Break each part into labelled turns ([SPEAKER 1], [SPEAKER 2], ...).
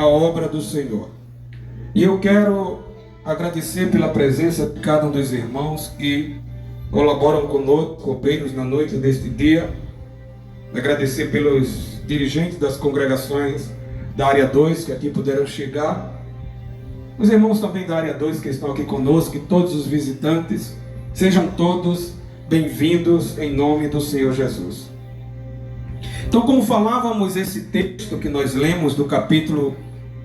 [SPEAKER 1] a obra do Senhor. E eu quero agradecer pela presença de cada um dos irmãos que colaboram conosco, companheiros, na noite deste dia. Agradecer pelos dirigentes das congregações da área 2 que aqui puderam chegar. Os irmãos também da área 2 que estão aqui conosco, e todos os visitantes, sejam todos bem-vindos em nome do Senhor Jesus. Então, como falávamos, esse texto que nós lemos do capítulo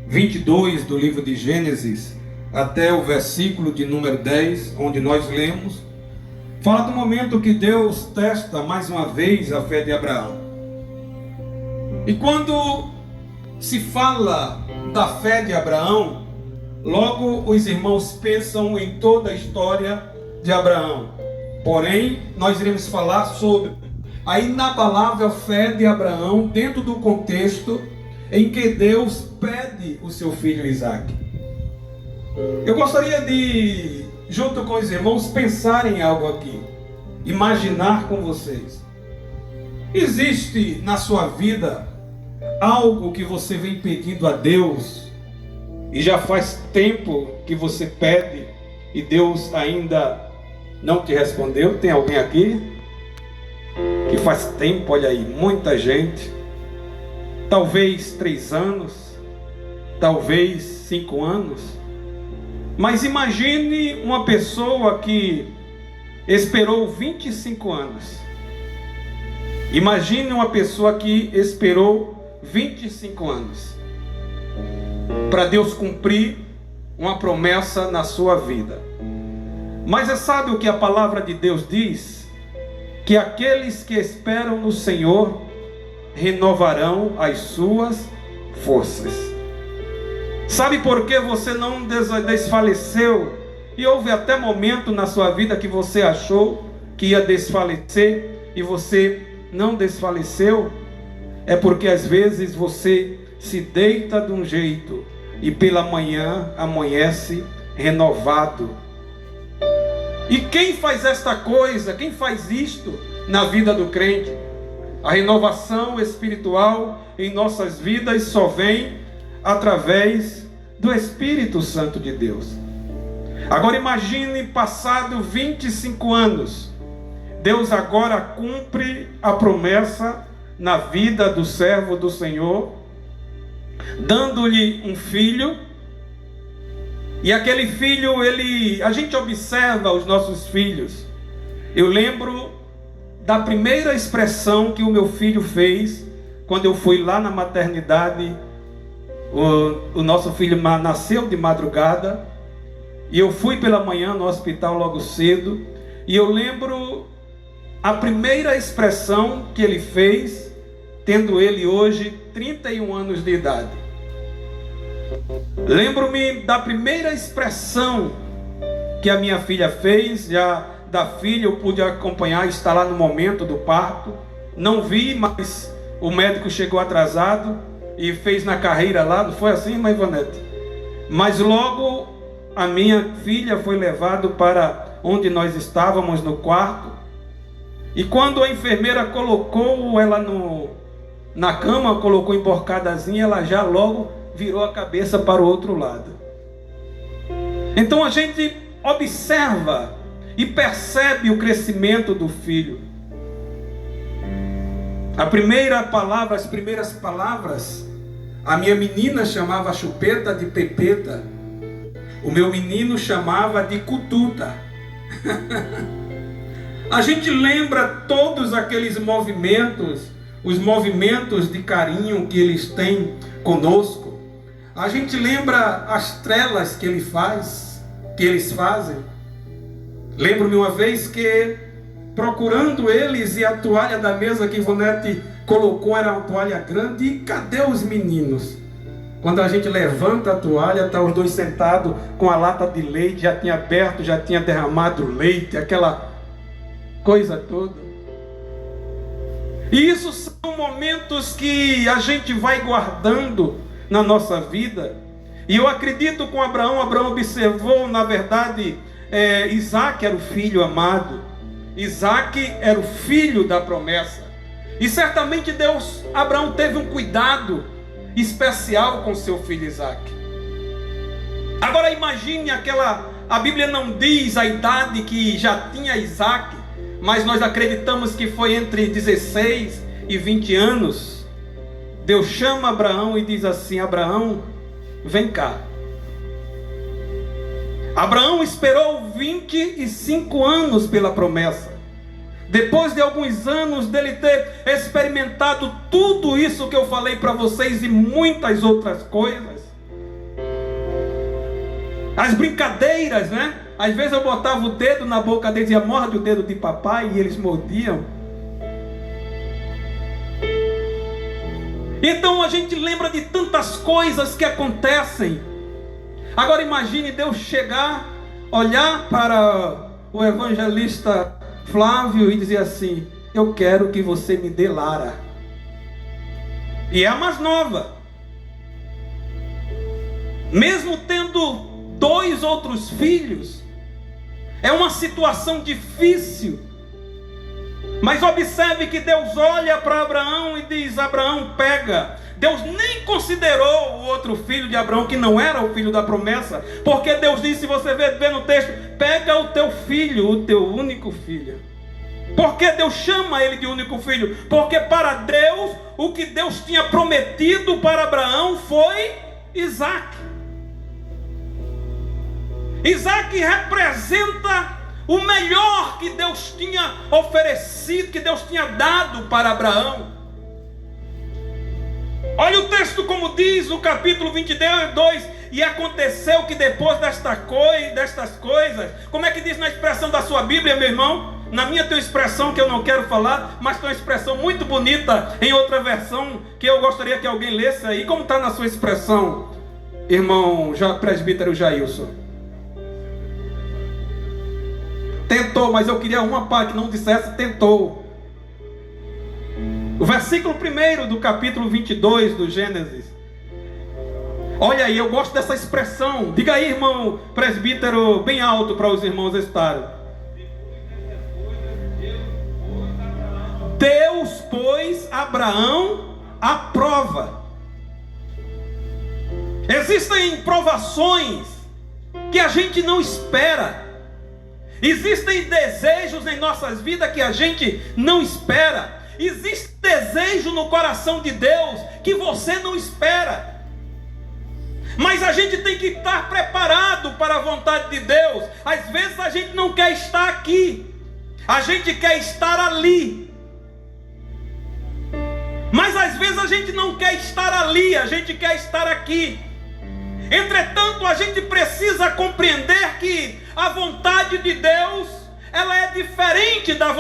[SPEAKER 1] 22 do livro de Gênesis até o versículo de número 10, onde nós lemos, fala do momento que Deus testa mais uma vez a fé de Abraão. E quando se fala da fé de Abraão, logo os irmãos pensam em toda a história de Abraão. Porém, nós iremos falar sobre a inabalável fé de Abraão dentro do contexto em que Deus pede o seu filho Isaque. Eu gostaria de, junto com os irmãos, pensar em algo aqui, imaginar com vocês. Existe na sua vida algo que você vem pedindo a Deus e já faz tempo que você pede e Deus ainda não te respondeu? Tem alguém aqui que faz tempo? Olha aí, muita gente. Talvez 3 anos, talvez 5 anos. Mas imagine uma pessoa que esperou 25 anos. Imagine uma pessoa que esperou 25 anos para Deus cumprir uma promessa na sua vida. Mas você sabe o que a palavra de Deus diz? Que aqueles que esperam no Senhor renovarão as suas forças. Sabe por que você não desfaleceu? E houve até momento na sua vida que você achou que ia desfalecer e você não desfaleceu? É porque às vezes você se deita de um jeito e pela manhã amanhece renovado. E quem faz esta coisa, quem faz isto na vida do crente? A renovação espiritual em nossas vidas só vem através do Espírito Santo de Deus. Agora imagine, passado 25 anos, Deus agora cumpre a promessa na vida do servo do Senhor, dando-lhe um filho. E aquele filho, a gente observa os nossos filhos. Eu lembro da primeira expressão que o meu filho fez quando eu fui lá na maternidade. O nosso filho nasceu de madrugada e eu fui pela manhã no hospital logo cedo. E eu lembro a primeira expressão que ele fez, tendo ele hoje 31 anos de idade. Lembro-me da primeira expressão que a minha filha fez. Já da filha eu pude acompanhar, estar lá no momento do parto. Não vi, mas o médico chegou atrasado e fez na carreira lá. Não foi assim, mãe Ivonete? Mas logo a minha filha foi levada para onde nós estávamos, no quarto. E quando a enfermeira colocou ela na cama, colocou emborcadazinha, ela já logo virou a cabeça para o outro lado. Então a gente observa e percebe o crescimento do filho. As primeiras palavras, a minha menina chamava Chupeta de Pepeta, o meu menino chamava de Cututa. A gente lembra todos aqueles movimentos, os movimentos de carinho que eles têm conosco. A gente lembra as trelas que eles fazem. Lembro-me uma vez que, procurando eles, e a toalha da mesa que Ivonete colocou era uma toalha grande, e cadê os meninos? Quando a gente levanta a toalha, está os dois sentados com a lata de leite, já tinha aberto, já tinha derramado leite, aquela coisa toda. E isso são momentos que a gente vai guardando na nossa vida. E eu acredito com Abraão observou, na verdade, Isaque era o filho amado, Isaque era o filho da promessa. E certamente Abraão teve um cuidado
[SPEAKER 2] especial com seu filho Isaac. Agora imagine a Bíblia não diz a idade que já tinha Isaac, mas nós acreditamos que foi entre 16 e 20 anos. Deus chama Abraão e diz assim: Abraão, vem cá. Abraão esperou 25 anos pela promessa. Depois de alguns anos dele ter experimentado tudo isso que eu falei para vocês e muitas outras coisas, as brincadeiras, né? Às vezes eu botava o dedo na boca deles e dizia: morde o dedo de papai, e eles mordiam. Então a gente lembra de tantas coisas que acontecem. Agora imagine Deus chegar, olhar para o evangelista Flávio e dizer assim: eu quero que você me dê Lara. E é a mais nova. Mesmo tendo 2 outros filhos, é uma situação difícil. Mas observe que Deus olha para Abraão e diz: Abraão, pega. Deus nem considerou o outro filho de Abraão, que não era o filho da promessa, porque Deus disse, se você vê no texto, pega o teu filho, o teu único filho. Por que Deus chama ele de único filho? Porque para Deus, o que Deus tinha prometido para Abraão foi Isaac. Isaac representa o melhor que Deus tinha oferecido, que Deus tinha dado para Abraão. Olha o texto como diz no capítulo 22: e aconteceu que depois destas coisas, como é que diz na expressão da sua Bíblia, meu irmão? Na minha tem uma expressão que eu não quero falar, mas tem uma expressão muito bonita em outra versão, que eu gostaria que alguém lesse aí. Como está na sua expressão, irmão presbítero Jailson? Tentou, mas eu queria uma parte que não dissesse tentou. O versículo 1 do capítulo 22 do Gênesis. Olha aí, eu gosto dessa expressão. Diga aí, irmão presbítero, bem alto para os irmãos estarem. Deus pôs Abraão à prova. Existem provações que a gente não espera. Existem desejos em nossas vidas que a gente não espera. Existe desejo no coração de Deus que você não espera. Mas a gente tem que estar preparado para a vontade de Deus. Às vezes a gente não quer estar aqui, a gente quer estar ali. Mas às vezes a gente não quer estar ali, a gente quer estar aqui. Entretanto, a gente precisa compreender que a vontade de Deus, ela é diferente da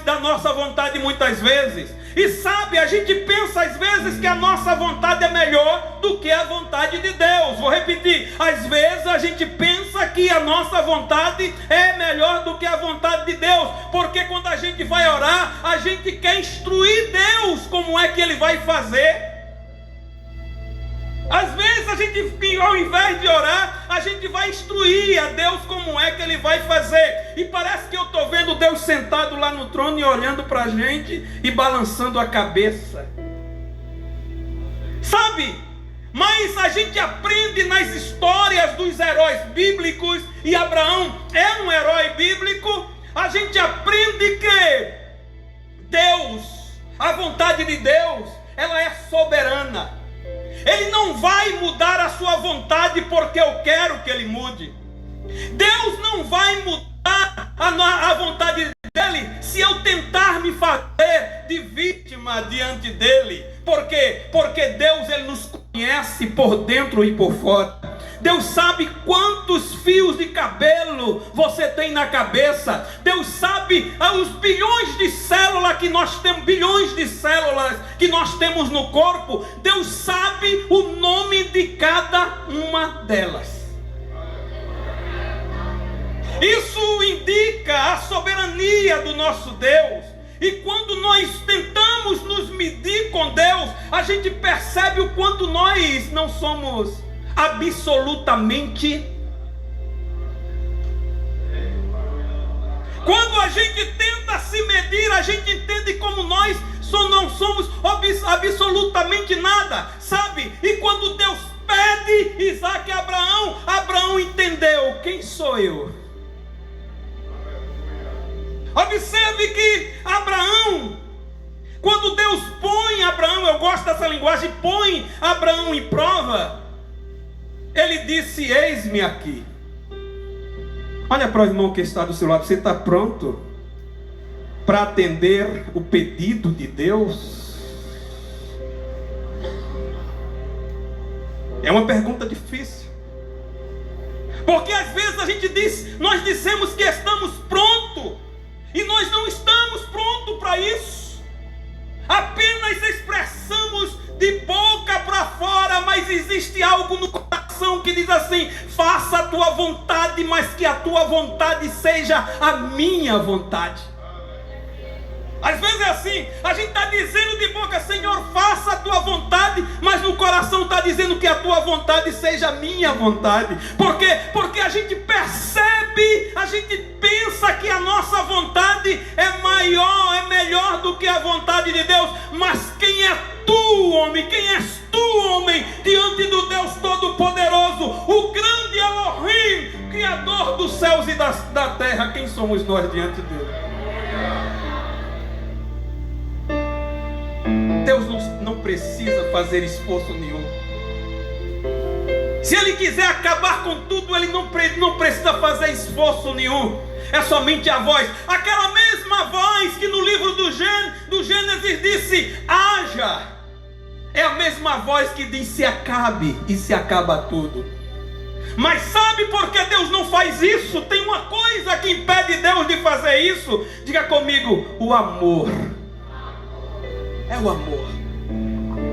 [SPEAKER 2] da nossa vontade muitas vezes. E sabe, a gente pensa às vezes que a nossa vontade é melhor do que a vontade de Deus. Vou repetir, às vezes a gente pensa que a nossa vontade é melhor do que a vontade de Deus, porque quando a gente vai orar, a gente quer instruir Deus como é que Ele vai fazer. Às vezes a gente, ao invés de orar, a gente vai instruir a Deus como é que Ele vai fazer. E parece que eu estou vendo Deus sentado lá no trono e olhando para a gente e balançando a cabeça. Sabe? Mas a gente aprende nas histórias dos heróis bíblicos, e Abraão é um herói bíblico. A gente aprende que Deus, a vontade de Deus, ela é soberana. Ele não vai mudar a sua vontade porque eu quero que Ele mude. Deus não vai mudar a vontade dEle se eu tentar me fazer de vítima diante dEle. Por quê? Porque Deus, Ele nos conhece por dentro e por fora. Deus sabe quantos fios de cabelo você tem na cabeça. Deus sabe os bilhões de células que nós temos, bilhões de células que nós temos no corpo. Deus sabe o nome de cada uma delas. Isso indica a soberania do nosso Deus. E quando nós tentamos nos medir com Deus, a gente percebe o quanto nós não somos absolutamente. Quando a gente tenta se medir, a gente entende como nós não somos absolutamente nada, sabe? E quando Deus pede Isaque a Abraão, Abraão entendeu: quem sou eu? Observe que Abraão, quando Deus põe Abraão, eu gosto dessa linguagem, põe Abraão em prova, ele disse: eis-me aqui. Olha para o irmão que está do seu lado: você está pronto para atender o pedido de Deus? É uma pergunta difícil, porque às vezes a gente diz, nós dizemos que estamos prontos, e nós não estamos prontos para isso. Apenas expressamos de boca para fora, mas existe algo no coração que diz assim: faça a tua vontade, mas que a tua vontade seja a minha vontade. Às vezes é assim, a gente está dizendo de boca: Senhor, faça a tua vontade, mas no coração está dizendo que a tua vontade seja a minha vontade. Por quê? Porque a gente percebe, a gente pensa que a nossa vontade é maior, é melhor do que a vontade de Deus. Mas quem é tu, homem? Quem és tu, homem, diante do Deus Todo-Poderoso, o grande Elohim, Criador dos céus e da terra? Quem somos nós diante dele? Deus não precisa fazer esforço nenhum. Se Ele quiser acabar com tudo, Ele não precisa fazer esforço nenhum. É somente a voz. Aquela mesma voz que no livro do Gênesis disse: haja. É a mesma voz que diz: se acabe, e se acaba tudo. Mas sabe por que Deus não faz isso? Tem uma coisa que impede Deus de fazer isso. Diga comigo: o amor. É o amor.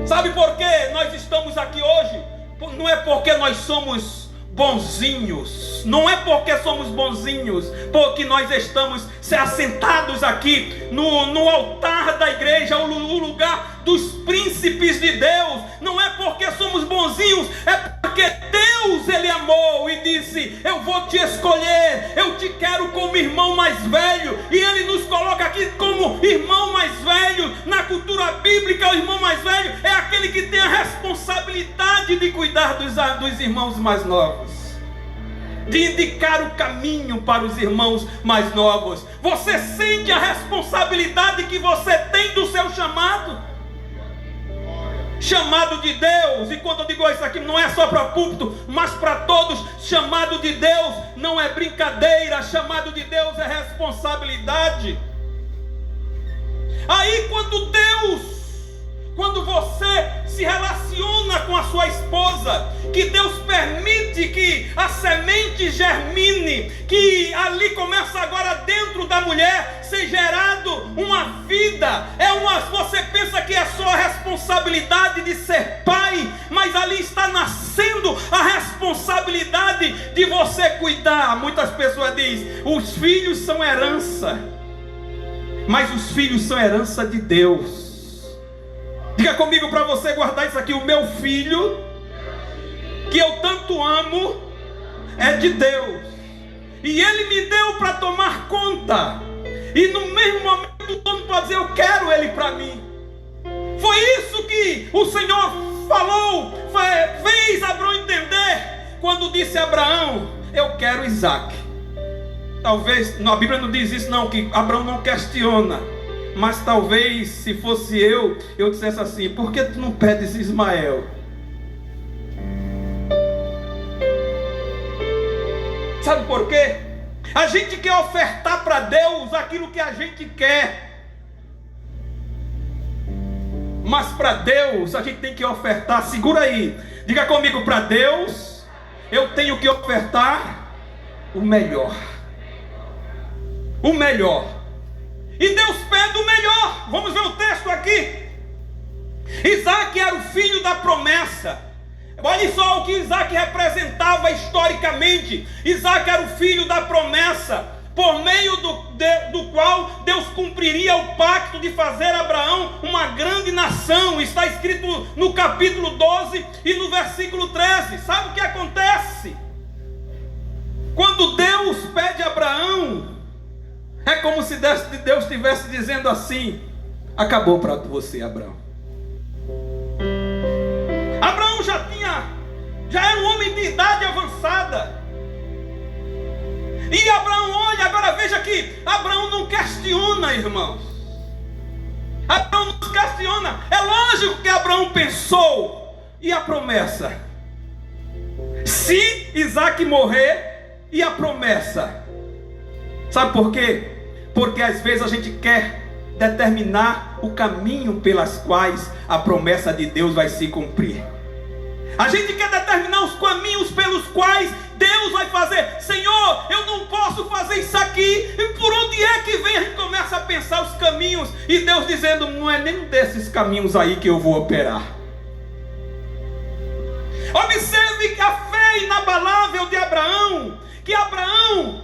[SPEAKER 2] Sabe por que nós estamos aqui hoje? Não é porque nós somos bonzinhos. Não é porque somos bonzinhos, porque nós estamos assentados aqui no altar da igreja, o lugar dos príncipes de Deus. Não é porque somos bonzinhos, é porque Deus, Ele amou e disse: eu vou te escolher, eu te quero como irmão mais velho. E Ele nos coloca aqui como irmão mais velho. Na cultura bíblica, o irmão mais velho é aquele que tem a responsabilidade de cuidar dos irmãos mais novos, de indicar o caminho para os irmãos mais novos. Você sente a responsabilidade que você tem do seu chamado de Deus. E quando eu digo isso aqui, não é só para púlpito, mas para todos. Chamado de Deus não é brincadeira. Chamado de Deus é responsabilidade. Aí quando você se relaciona com a sua esposa, que Deus permite que a semente germine, que ali começa agora dentro da mulher ser gerado uma vida. Você pensa que é só a responsabilidade de ser pai, mas ali está nascendo a responsabilidade de você cuidar. Muitas pessoas dizem: os filhos são herança, mas os filhos são herança de Deus. Diga comigo para você guardar isso aqui: o meu filho, que eu tanto amo, é de Deus, e Ele me deu para tomar conta. E no mesmo momento o dono pode dizer: eu quero ele para mim. Foi isso que o Senhor falou, fez Abraão entender, quando disse a Abraão: eu quero Isaque. Talvez, a Bíblia não diz isso não, que Abraão não questiona. Mas talvez, se fosse eu dissesse assim: por que tu não pedes Ismael? Sabe por quê? A gente quer ofertar para Deus aquilo que a gente quer, mas para Deus a gente tem que ofertar. Segura aí, diga comigo: para Deus eu tenho que ofertar o melhor. O melhor. E Deus pede o melhor. Vamos ver o texto aqui. Isaque era o filho da promessa. Olha só o que Isaque representava historicamente. Isaque era o filho da promessa, por meio do qual Deus cumpriria o pacto de fazer Abraão uma grande nação. Está escrito no capítulo 12 e no versículo 13. Sabe o que acontece? Quando Deus pede a Abraão, é como se Deus estivesse dizendo assim: acabou para você, Abraão. Abraão já era um homem de idade avançada. E Abraão, olha, agora veja que Abraão não questiona, irmãos. Abraão não questiona. É lógico que Abraão pensou. E a promessa? Se Isaac morrer, e a promessa? Sabe por quê? Porque às vezes a gente quer determinar o caminho pelas quais a promessa de Deus vai se cumprir. A gente quer determinar os caminhos pelos quais Deus vai fazer. Senhor, eu não posso fazer isso aqui. E por onde é que vem? A gente começa a pensar os caminhos. E Deus dizendo, não é nenhum desses caminhos aí que eu vou operar. Observe que a fé inabalável de Abraão, que Abraão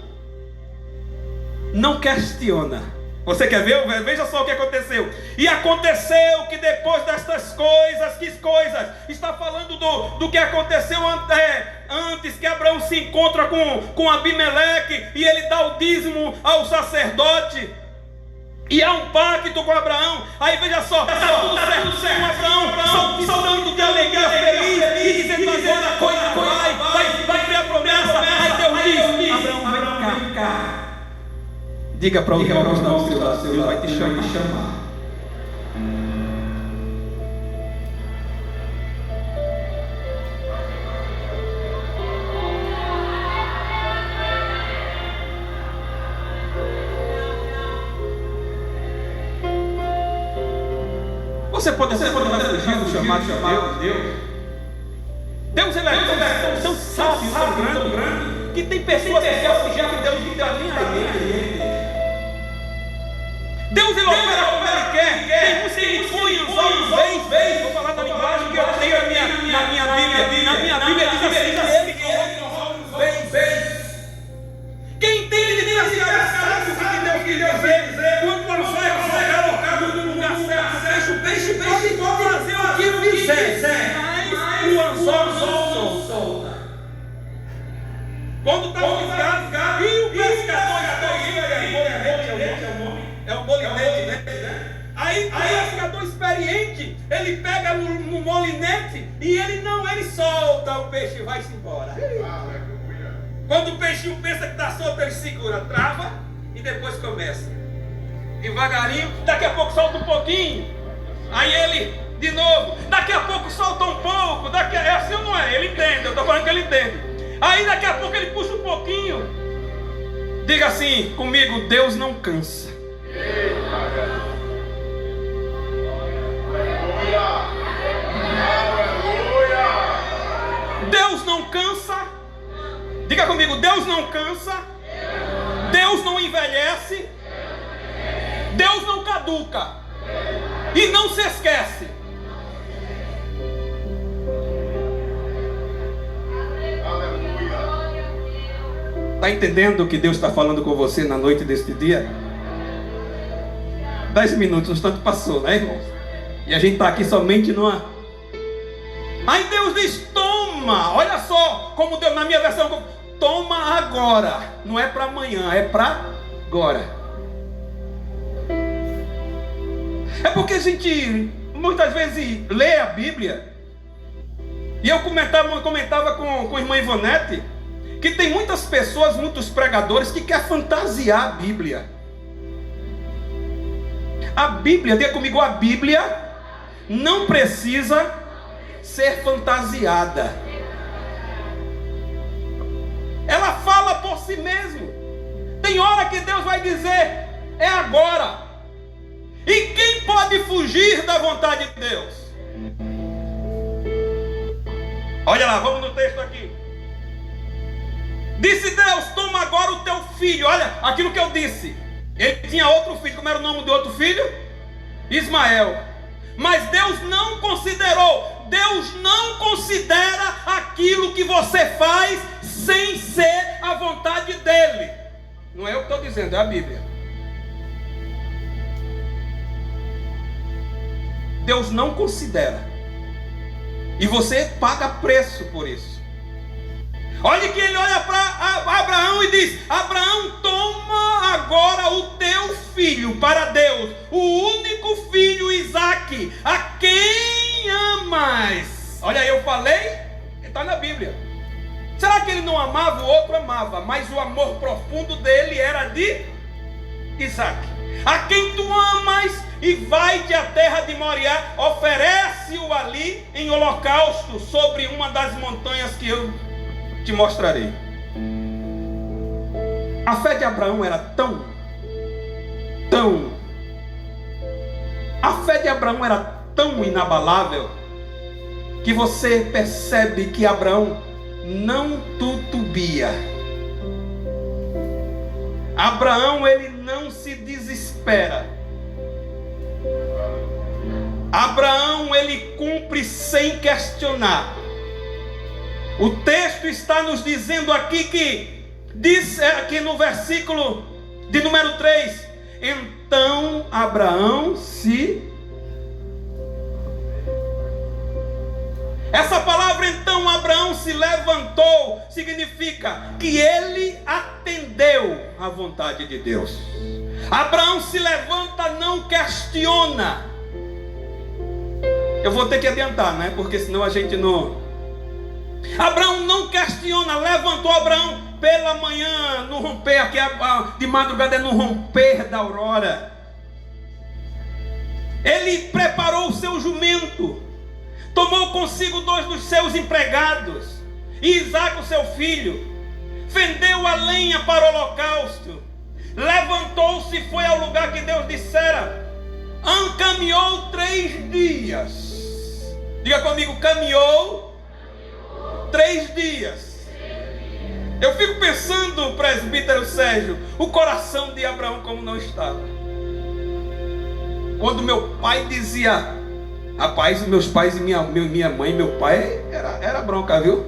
[SPEAKER 2] não questiona. Você quer ver? Veja só o que aconteceu. E aconteceu que depois destas coisas, que coisas? Está falando do que aconteceu antes que Abraão se encontra com Abimeleque e ele dá o dízimo ao sacerdote. E há um pacto com Abraão. Aí veja só, está tudo certo com Abraão, saltando de alegria, feliz, e dizendo agora a coisa vai ter a promessa. Aí Deus diz, Abraão, vem cá. Diga para o irmão que está ao seu lado, Deus vai te chamar. Você pode fugir do chamado de Deus. Deus ele é tão sábio, tão grande, que tem pessoas que querem fugir de Deus que está nem aí. Deus ele opera como ele quer. Tem uns que põem os olhos vez. Vou falar da linguagem que eu tenho na minha Bíblia. Na minha Bíblia diz assim: quem entende de Deus sabe o que Deus quer dizer. Quando você é colocado no lugar certo, o peixe pode fazer o que quiser, mas o anzol solta. Quando está fisgado, e o pescador é o molinete, né? Aí o pescador experiente, ele pega no molinete e ele solta, o peixe vai se embora. Quando o peixinho pensa que está solto, ele segura, trava e depois começa. Devagarinho, daqui a pouco solta um pouquinho. Aí ele, de novo, daqui a pouco solta um pouco. É assim ou não é? Ele entende, eu estou falando que ele entende. Aí daqui a pouco ele puxa um pouquinho. Diga assim comigo, Deus não cansa. Deus não cansa. Diga comigo, Deus não cansa. Deus não envelhece. Deus não caduca. E não se esquece. Está entendendo o que Deus está falando com você na noite deste dia? 10 minutos, um instante passou, né, irmãos? E a gente está aqui somente numa... Aí Deus diz, toma. Olha só como Deus, na minha versão, toma agora. Não é para amanhã, é para agora. É porque a gente muitas vezes lê a Bíblia. E eu comentava com a irmã Ivonete que tem muitas pessoas, muitos pregadores que querem fantasiar a Bíblia. A Bíblia, diga comigo, a Bíblia não precisa ser fantasiada. Ela fala por si mesmo. Tem hora que Deus vai dizer, é agora. E quem pode fugir da vontade de Deus? Olha lá, vamos no texto aqui. Disse Deus, toma agora o teu filho. Olha, aquilo que eu disse. Ele tinha outro filho, como era o nome do outro filho? Ismael. Mas Deus não considerou. Deus não considera aquilo que você faz sem ser a vontade dele. Não é eu que estou dizendo, é a Bíblia. Deus não considera. E você paga preço por isso. Olha que ele olha para Abraão e diz: Abraão, toma agora o teu filho para Deus, o único filho Isaque, a quem amas. Olha, eu falei, está na Bíblia. Será que ele não amava? O outro amava, mas o amor profundo dele era de Isaque. A quem tu amas, e vai-te à terra de Moriá, oferece-o ali em holocausto sobre uma das montanhas que eu te mostrarei. A fé de Abraão era a fé de Abraão era tão inabalável, que você percebe que Abraão não tutubia. Abraão, ele não se desespera. Abraão, ele cumpre sem questionar. O texto está nos dizendo aqui que diz aqui no versículo de número 3: então Abraão se... Essa palavra então Abraão se levantou significa que ele atendeu à vontade de Deus. Abraão se levanta, não questiona. Eu vou ter que adiantar, né? Porque senão a gente não... Abraão não questiona. Levantou Abraão pela manhã, no romper, aqui de madrugada é no romper da aurora. Ele preparou o seu jumento, tomou consigo 2 dos seus empregados e Isaque, o seu filho, fendeu a lenha para o holocausto, levantou-se e foi ao lugar que Deus dissera. Caminhou 3 dias. Diga comigo, caminhou 3 dias. Eu fico pensando, presbítero Sérgio, o coração de Abraão como não estava. Quando meu pai dizia... Rapaz, meus pais e minha mãe e meu pai era bronca, viu?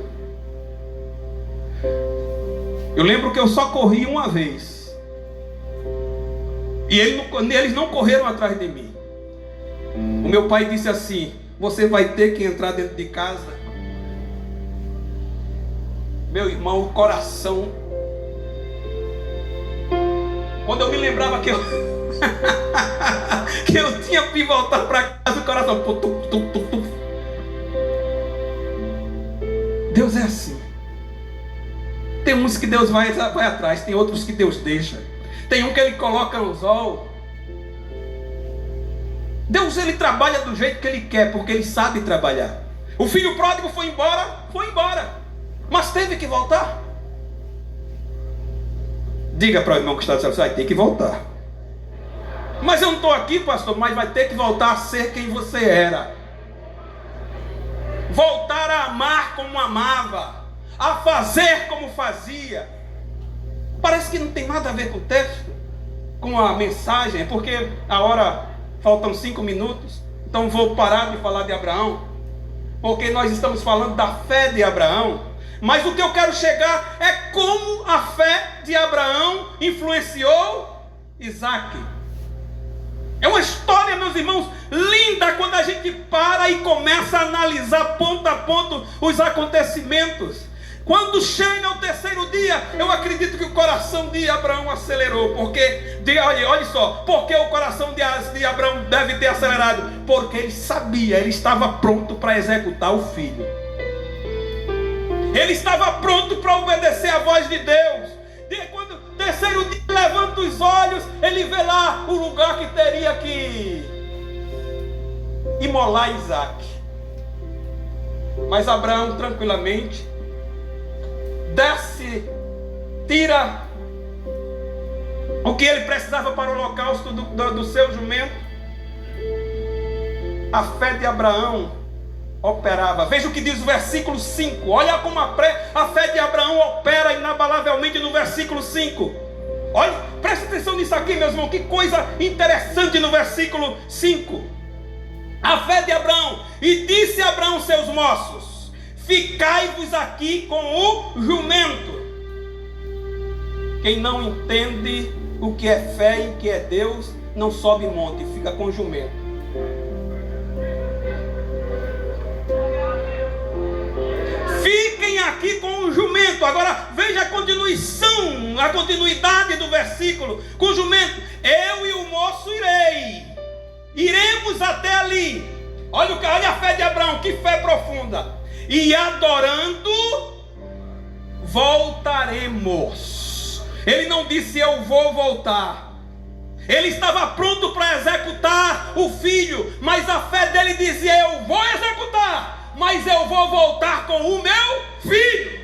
[SPEAKER 2] Eu lembro que eu só corri uma vez. E eles não correram atrás de mim. O meu pai disse assim: você vai ter que entrar dentro de casa. Meu irmão, o coração... Quando eu me lembrava que eu que eu tinha que voltar para casa, o coração... Deus é assim. Tem uns que Deus vai atrás, tem outros que Deus deixa. Tem um que Ele coloca no anzol. Deus, Ele trabalha do jeito que Ele quer, porque Ele sabe trabalhar. O filho pródigo foi embora, mas teve que voltar. Diga para o irmão que está dizendo: vai ter que voltar. Mas eu não estou aqui, pastor, mas vai ter que voltar a ser quem você era. Voltar a amar como amava, a fazer como fazia. Parece que não tem nada a ver com o texto, com a mensagem, é porque a hora, faltam 5 minutos, então vou parar de falar de Abraão, porque nós estamos falando da fé de Abraão. Mas o que eu quero chegar é como a fé de Abraão influenciou Isaque. É uma história, meus irmãos, linda quando a gente para e começa a analisar ponto a ponto os acontecimentos. Quando chega o 3º dia, eu acredito que o coração de Abraão acelerou. Porque, olha só, porque o coração de Abraão deve ter acelerado? Porque ele sabia, ele estava pronto para executar o filho. Ele estava pronto para obedecer a voz de Deus. Quando o 3º dia levanta os olhos, ele vê lá o lugar que teria que imolar Isaque. Mas Abraão tranquilamente desce, tira o que ele precisava para o holocausto do seu jumento. A fé de Abraão operava. Veja o que diz o versículo 5. Olha como a fé de Abraão opera inabalavelmente no versículo 5. Olha, presta atenção nisso aqui, meus irmãos. Que coisa interessante no versículo 5. A fé de Abraão. E disse Abraão seus moços: ficai-vos aqui com o jumento. Quem não entende o que é fé e o que é Deus, não sobe monte, fica com o jumento. Fiquem aqui aqui com o jumento. Agora veja a continuidade do versículo. Com o jumento, eu e o moço iremos até ali. Olha a fé de Abraão, que fé profunda. E adorando, voltaremos. Ele não disse eu vou voltar. Ele estava pronto para executar o filho, mas a fé dele dizia eu vou executar, mas eu vou voltar com o meu filho.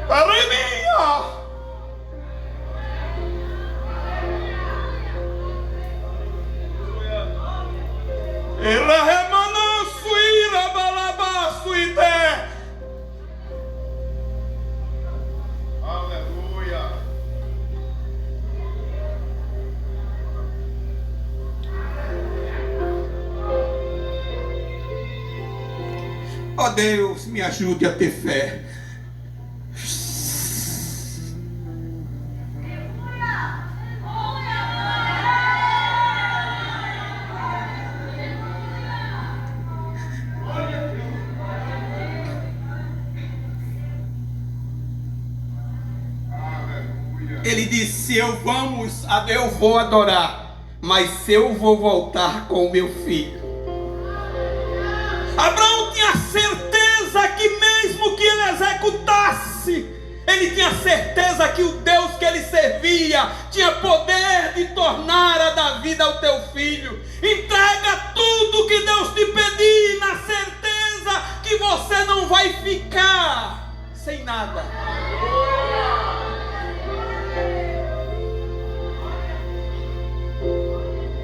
[SPEAKER 3] Aleluia. Ó Deus, me ajude a ter fé. Ele disse, eu vou adorar, mas eu vou voltar com o meu filho.
[SPEAKER 2] Abraão tinha certeza que mesmo que ele executasse, ele tinha certeza que o Deus que ele servia tinha poder de tornar a dar vida ao teu filho. Entrega tudo que Deus te pedir, na certeza que você não vai ficar sem nada.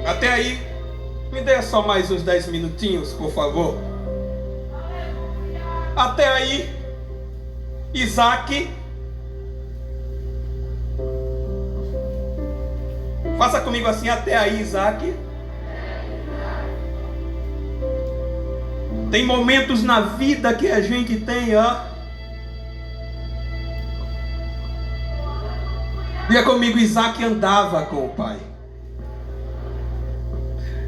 [SPEAKER 2] Até aí, me dê só mais uns 10 minutinhos, por favor. Até aí, Isaac, faça comigo assim, até aí, Isaac. Tem momentos na vida que a gente tem, ó. Diga comigo, Isaac andava com o pai.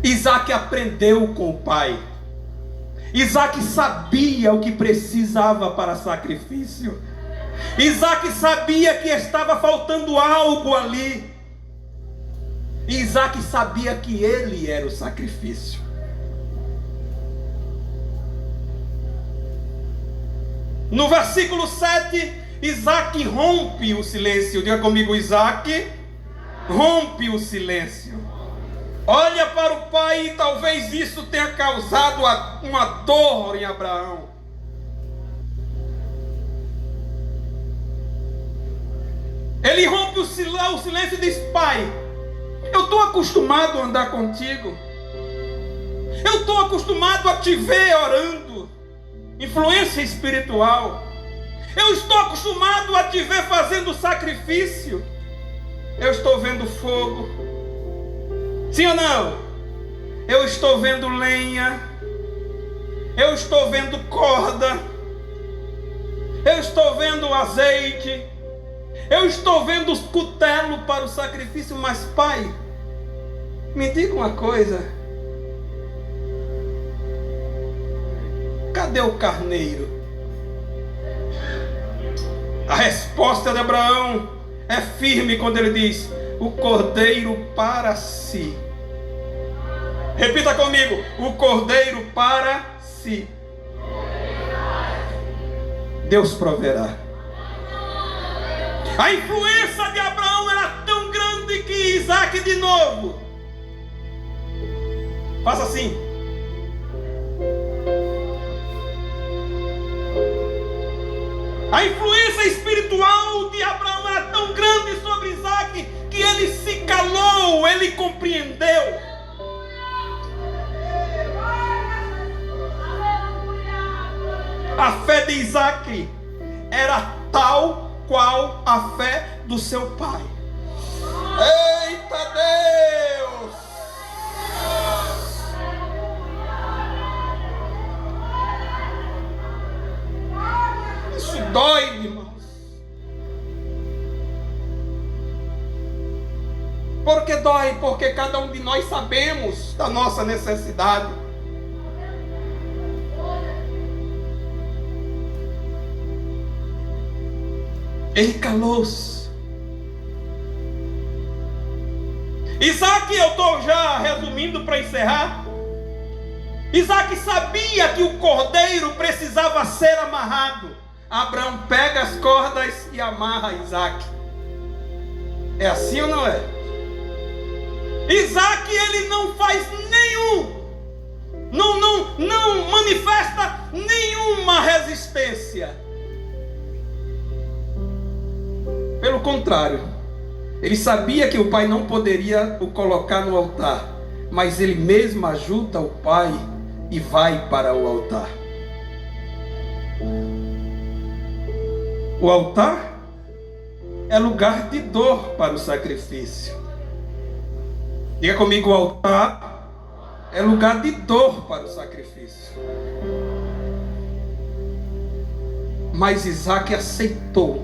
[SPEAKER 2] Isaac aprendeu com o pai. Isaac sabia o que precisava para sacrifício. Isaac sabia que estava faltando algo ali. Isaac sabia que ele era o sacrifício. No versículo 7, Isaac rompe o silêncio. Diga comigo, Isaac rompe o silêncio. Olha para o pai, e talvez isso tenha causado uma dor em Abraão. Ele rompe o silêncio e diz, pai, eu estou acostumado a andar contigo. Eu estou acostumado a te ver orando. Influência espiritual. Eu estou acostumado a te ver fazendo sacrifício. Eu estou vendo fogo. Sim ou não? Eu estou vendo lenha. Eu estou vendo corda. Eu estou vendo azeite. Eu estou vendo os cutelos para o sacrifício. Mas pai, me diga uma coisa. Cadê o carneiro? A resposta de Abraão é firme quando ele diz, o cordeiro para si. Repita comigo, o cordeiro para si. Deus proverá. A influência de Abraão era tão grande que Isaac de novo. Faça assim. A influência espiritual de Abraão era tão grande sobre Isaac que ele se calou, ele compreendeu. A fé de Isaac era tal qual a fé do seu pai. Eita Deus! Isso dói, irmãos. Por que
[SPEAKER 3] dói porque cada um de nós sabemos da nossa necessidade. Ele calou-se.
[SPEAKER 2] Isaac, eu estou já resumindo para encerrar. Isaac sabia que o cordeiro precisava ser amarrado.
[SPEAKER 3] Abraão pega as cordas e amarra Isaac. É assim ou não é?
[SPEAKER 2] Isaac, ele não faz não manifesta nenhuma resistência.
[SPEAKER 3] Pelo contrário, ele sabia que o pai não poderia o colocar no altar, mas ele mesmo ajuda o pai e vai para o altar. O altar é lugar de dor para o sacrifício. Diga comigo, o altar é lugar de dor para o sacrifício. Mas Isaac aceitou.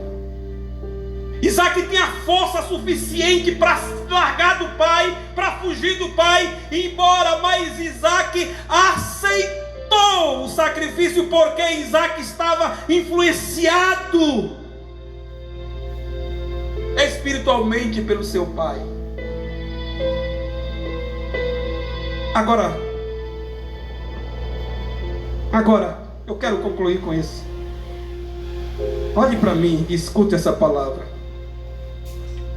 [SPEAKER 2] Isaac tinha força suficiente para largar do pai, para fugir do pai e ir embora, mas Isaac aceitou o sacrifício porque Isaac estava influenciado
[SPEAKER 3] espiritualmente pelo seu pai. Agora, eu quero concluir com isso. Olhe para mim e escute essa palavra.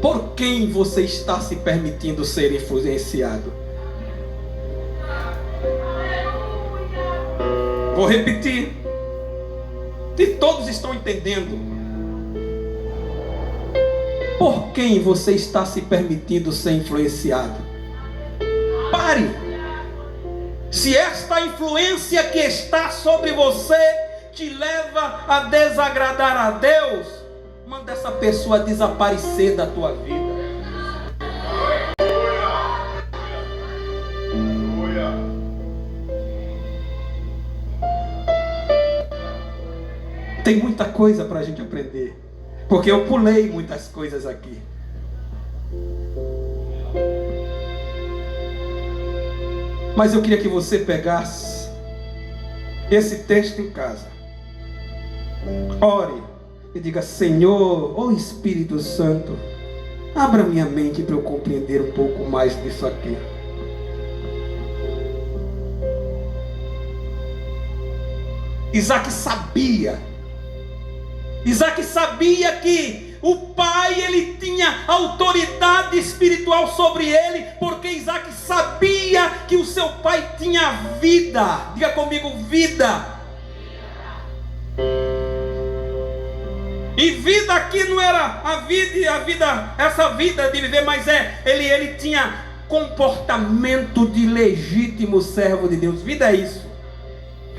[SPEAKER 3] Por quem você está se permitindo ser influenciado? Vou repetir. E todos estão entendendo. Por quem você está se permitindo ser influenciado? Pare.
[SPEAKER 2] Se esta influência que está sobre você te leva a desagradar a Deus,
[SPEAKER 3] manda essa pessoa desaparecer da tua vida. Tem muita coisa para a gente aprender, porque eu pulei muitas coisas aqui. Mas eu queria que você pegasse esse texto em casa, ore e diga: Senhor, ó Espírito Santo, abra minha mente para eu compreender um pouco mais disso aqui.
[SPEAKER 2] Isaac sabia que o pai, ele tinha autoridade espiritual sobre ele, porque Isaac sabia que o seu pai tinha vida. Diga comigo, vida. E vida aqui não era essa vida de viver, mas ele tinha comportamento de legítimo servo de Deus. Vida é isso.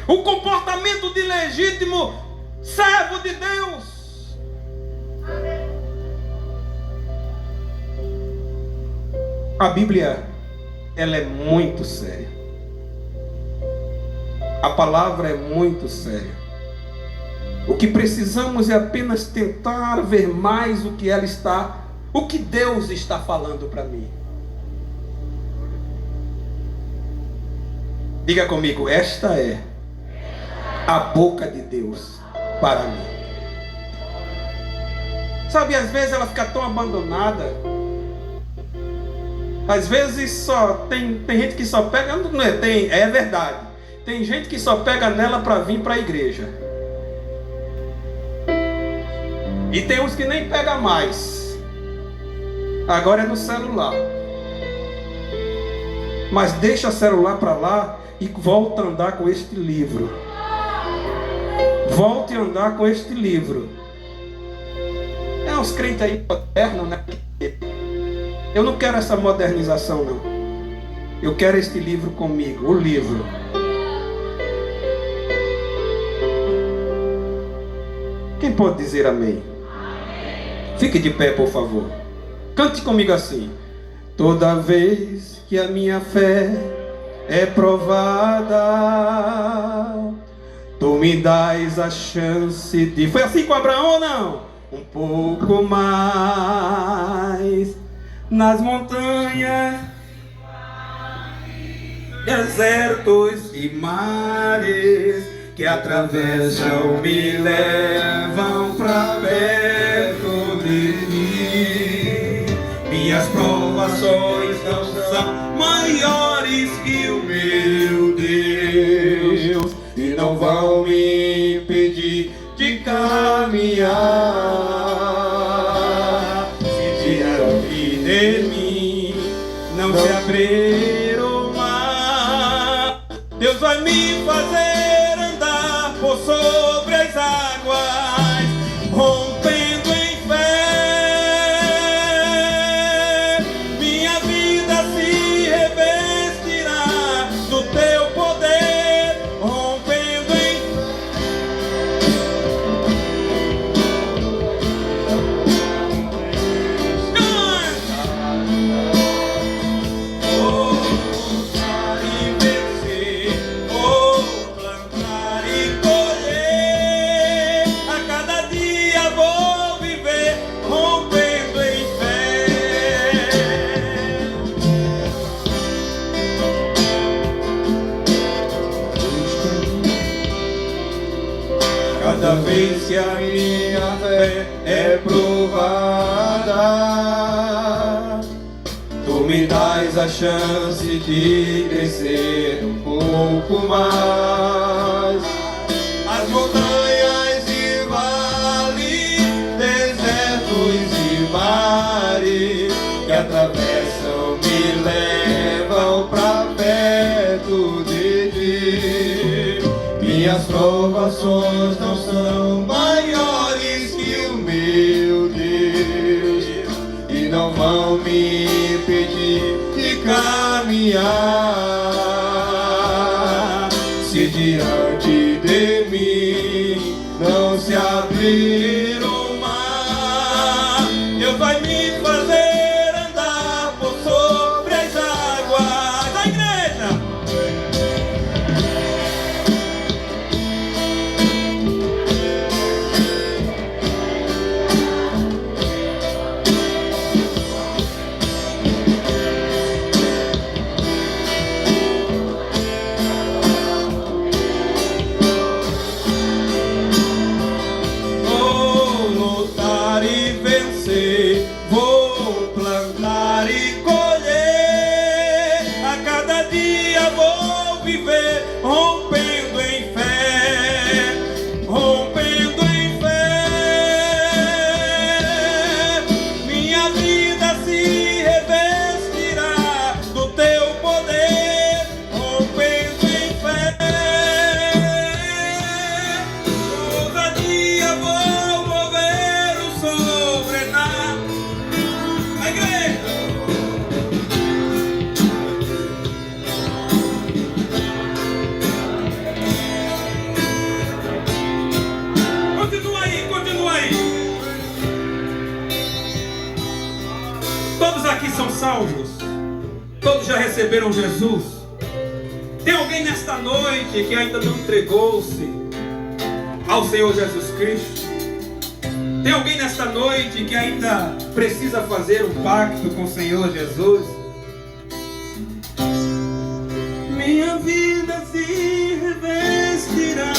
[SPEAKER 2] O comportamento de legítimo servo de Deus.
[SPEAKER 3] A Bíblia, ela é muito séria. A palavra é muito séria. O que precisamos é apenas tentar ver mais o que Deus está falando para mim. Diga comigo, esta é a boca de Deus para mim. Sabe, às vezes ela fica tão abandonada. Às vezes só tem gente que só pega, é verdade. Tem gente que só pega nela para vir para a igreja. E tem uns que nem pega mais. Agora é no celular. Mas deixa o celular para lá e volta a andar com este livro. Volte a andar com este livro. É uns crentes aí modernos, né? Eu não quero essa modernização, não. Eu quero este livro comigo, o livro. Quem pode dizer amém? Fique de pé, por favor. Cante comigo assim. Toda vez que a minha fé é provada, tu me dás a chance de... Foi assim com Abraão ou não? Um pouco mais.
[SPEAKER 2] nas montanhas, desertos
[SPEAKER 1] e mares que atravessam me levam pra perto de mim. Minhas provações não são maiores que o meu Deus e não vão me impedir de caminhar. Se diante de mim não se abrir o mar, Deus vai me fazer andar por sobre as águas, rompendo em fé. Minha vida se revestirá do teu poder, rompendo em vou lutar e vencer, vou plantar e colher. A cada dia vou viver, rompendo em fé. Cada vez que a minha fé é provada, tu me dás a chance de crescer um pouco mais. As montanhas e vales, desertos e mares que atravessam me levam pra perto de ti. Minhas provações não são maiores que o meu Deus e não vão me impedir de caminhar. Se diante de mim não se abrir o mar, Deus vai me fazer andar por sobre as águas. A igreja! Vou lutar e vencer, vou plantar e colher. A cada dia vou viver, rompendo em fé, rompendo em fé. Minha vida se revestirá do teu poder, rompendo em fé. Cada dia vou mover o sobrenatural. A igreja! Continua aí, continua aí. Todos aqui são salvos. Todos já receberam Jesus. Tem alguém nesta noite que ainda não entregou-se ao Senhor Jesus Cristo? Tem alguém nesta noite que ainda precisa fazer um pacto com o Senhor Jesus? Minha vida se revestirá.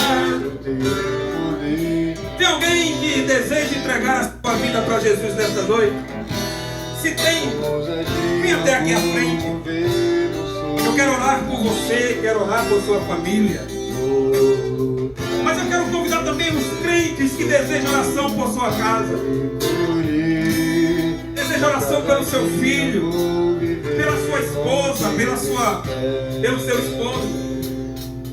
[SPEAKER 1] Tem alguém que deseja entregar a sua vida para Jesus nesta noite? Se tem, vem até aqui à frente. Eu quero orar por você, quero orar por sua família. Mas eu quero convidar também os crentes que desejam oração por sua casa. Deseja oração pelo seu filho, pela sua esposa, pelo seu esposo.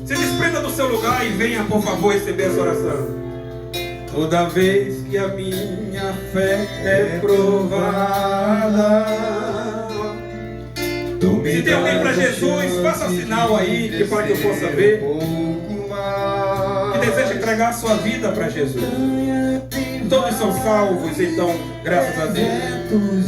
[SPEAKER 1] Se desprenda do seu lugar e venha, por favor, receber essa oração. Toda vez que a minha fé é provada. Se tem alguém para Jesus, faça um sinal aí, que para que eu possa ver. Que deseja entregar a sua vida para Jesus. Todos são salvos, então, graças a Deus.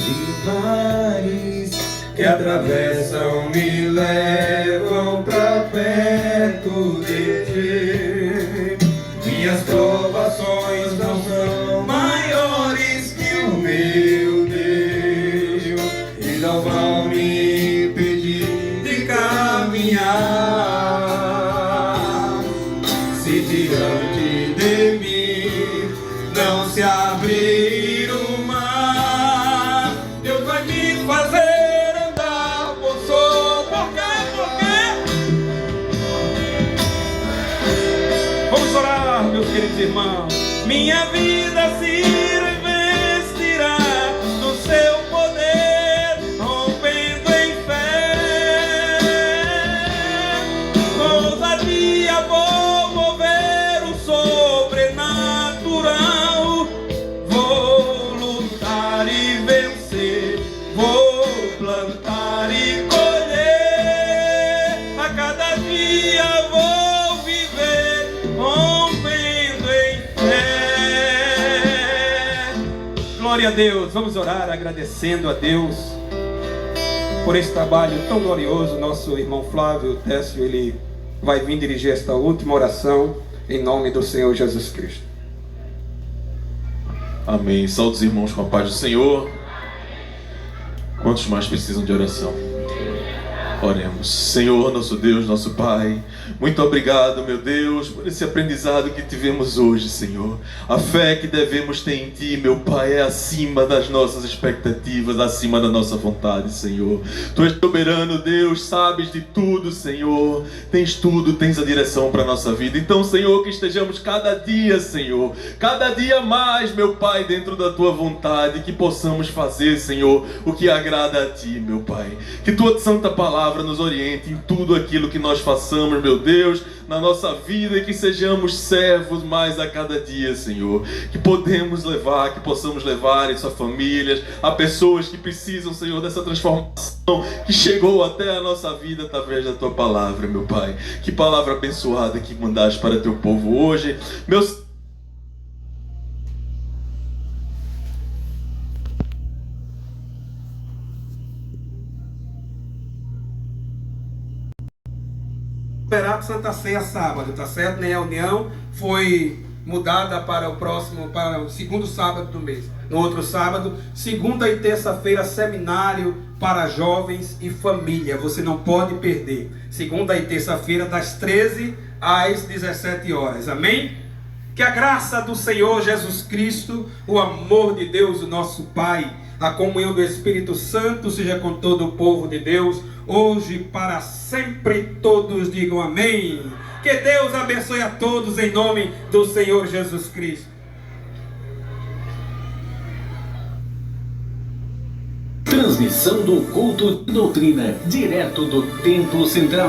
[SPEAKER 1] Que atravessam me levam para perto de ti. Minhas provações não são maiores que o meu Deus
[SPEAKER 2] irmão. Minha vida se revestirá do seu poder, rompendo em fé. Com ousadia vou mover o sobrenatural. Vou lutar e vencer, vou plantar e colher. A cada dia vou viver, rompendo em fé. Glória a Deus. Vamos orar agradecendo a Deus por esse trabalho tão glorioso. Nosso irmão Flávio Técio, ele vai vir dirigir esta última oração em nome do Senhor Jesus Cristo.
[SPEAKER 4] Amém. Saúde os irmãos com a paz do Senhor. Quantos mais precisam de oração? Oremos. Senhor, nosso Deus, nosso Pai, muito obrigado, meu Deus, por esse aprendizado que tivemos hoje, Senhor. A fé que devemos ter em Ti, meu Pai, é acima das nossas expectativas, acima da nossa vontade, Senhor. Tu és soberano, Deus, sabes de tudo, Senhor. Tens tudo, tens a direção para a nossa vida. Então, Senhor, que estejamos cada dia, Senhor, cada dia mais, meu Pai, dentro da Tua vontade, que possamos fazer, Senhor, o que agrada a Ti, meu Pai. Que Tua santa palavra nos oriente em tudo aquilo que nós façamos, meu Deus, na nossa vida, e que sejamos servos mais a cada dia, Senhor. Que possamos levar em suas famílias, a pessoas que precisam, Senhor, dessa transformação que chegou até a nossa vida através da Tua palavra, meu Pai. Que palavra abençoada que mandaste para Teu povo hoje, meus
[SPEAKER 2] Esperar Santa Ceia sábado, tá certo? A reunião foi mudada para o segundo sábado do mês. No outro sábado, segunda e terça-feira, seminário para jovens e família. Você não pode perder. Segunda e terça-feira, das 13 às 17 horas. Amém? Que a graça do Senhor Jesus Cristo, o amor de Deus, o nosso Pai, a comunhão do Espírito Santo seja com todo o povo de Deus, hoje e para sempre. Todos digam amém. Que Deus abençoe a todos em nome do Senhor Jesus Cristo.
[SPEAKER 5] Transmissão do culto de doutrina, direto do Templo Central.